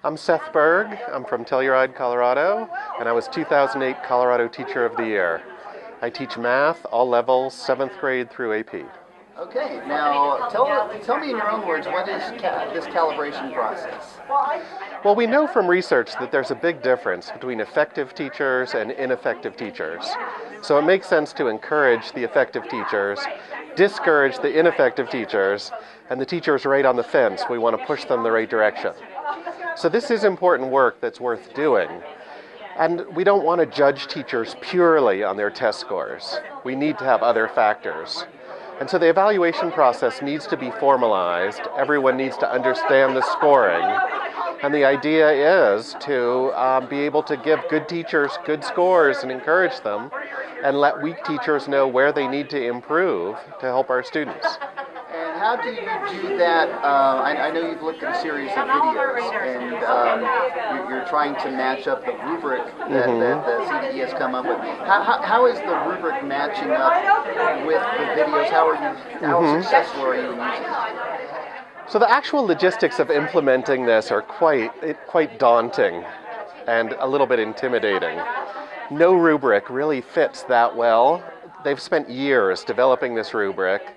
I'm Seth Berg. I'm from Telluride, Colorado, and I was 2008 Colorado Teacher of the Year. I teach math, all levels, 7th grade through AP. Okay, now tell me in your own words, what is this calibration process? Well, we know from research that there's a big difference between effective teachers and ineffective teachers. So it makes sense to encourage the effective teachers, discourage the ineffective teachers, and the teachers right on the fence, we want to push them the right direction. So this is important work that's worth doing. And we don't want to judge teachers purely on their test scores. We need to have other factors. And so the evaluation process needs to be formalized. Everyone needs to understand the scoring. And the idea is to be able to give good teachers good scores and encourage them, and let weak teachers know where they need to improve to help our students. And how do you do that? I know you've looked at a series of videos, and you're trying to match up the rubric that the CDE has come up with. How is the rubric matching up with the videos? How successful are you in using it? So the actual logistics of implementing this are quite daunting and a little bit intimidating. No rubric really fits that well. They've spent years developing this rubric.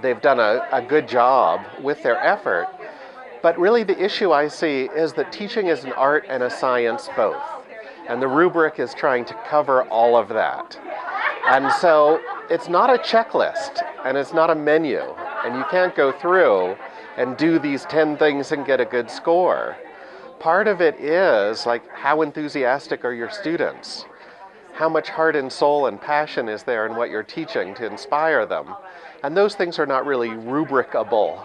They've done a good job with their effort. But really the issue I see is that teaching is an art and a science both. And the rubric is trying to cover all of that. And so it's not a checklist and it's not a menu. And you can't go through and do these 10 things and get a good score. Part of it is like, how enthusiastic are your students? How much heart and soul and passion is there in what you're teaching to inspire them? And those things are not really rubricable.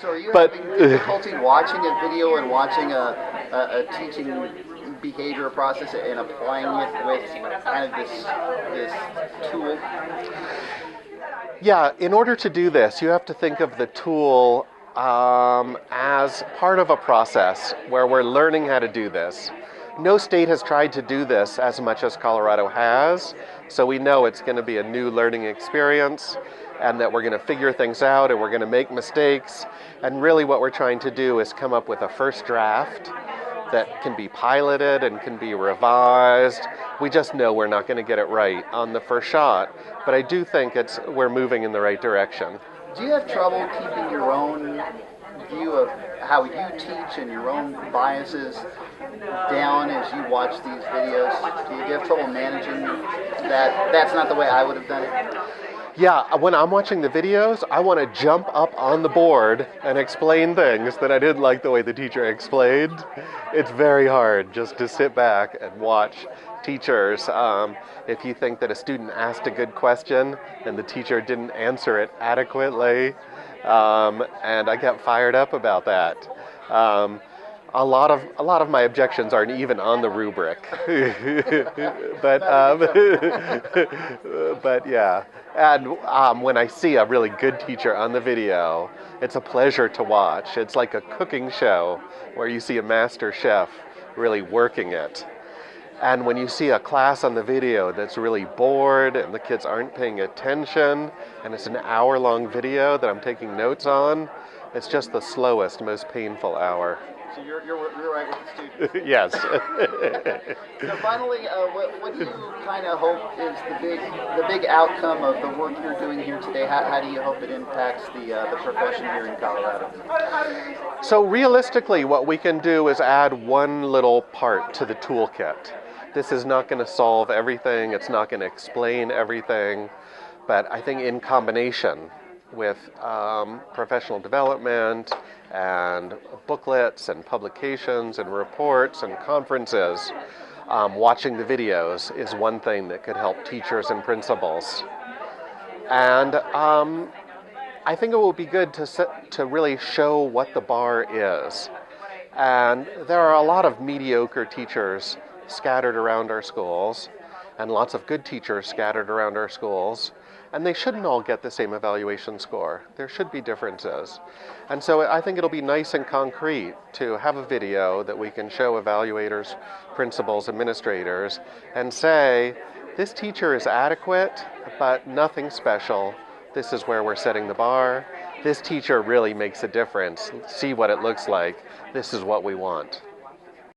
So are you having difficulty watching a video and watching a teaching behavior process and applying it with kind of this tool? Yeah, in order to do this, you have to think of the tool as part of a process where we're learning how to do this. No state has tried to do this as much as Colorado has, so we know it's going to be a new learning experience and that we're going to figure things out and we're going to make mistakes. And really what we're trying to do is come up with a first draft that can be piloted and can be revised. We just know we're not going to get it right on the first shot, but I do think we're moving in the right direction. Do you have trouble keeping your own view of how you teach and your own biases down as you watch these videos? Do you have trouble managing that? That's not the way I would have done it? Yeah, when I'm watching the videos, I want to jump up on the board and explain things that I didn't like the way the teacher explained. It's very hard just to sit back and watch teachers. If you think that a student asked a good question and the teacher didn't answer it adequately, and I get fired up about that. A lot of my objections aren't even on the rubric, but yeah. And when I see a really good teacher on the video, it's a pleasure to watch. It's like a cooking show where you see a master chef really working it. And when you see a class on the video that's really bored and the kids aren't paying attention, and it's an hour-long video that I'm taking notes on, it's just the slowest, most painful hour. So you're right with the students. Yes. So finally, what do you kind of hope is the big outcome of the work you're doing here today? How do you hope it impacts the profession here in Colorado? So realistically, what we can do is add one little part to the toolkit. This is not going to solve everything. It's not going to explain everything. But I think in combination with professional development and booklets and publications and reports and conferences, watching the videos is one thing that could help teachers and principals. And I think it will be good to really show what the bar is. And there are a lot of mediocre teachers scattered around our schools, and lots of good teachers scattered around our schools, and they shouldn't all get the same evaluation score. There should be differences. And so I think it'll be nice and concrete to have a video that we can show evaluators, principals, administrators, and say, this teacher is adequate, but nothing special. This is where we're setting the bar. this teacher really makes a difference. See what it looks like. This is what we want.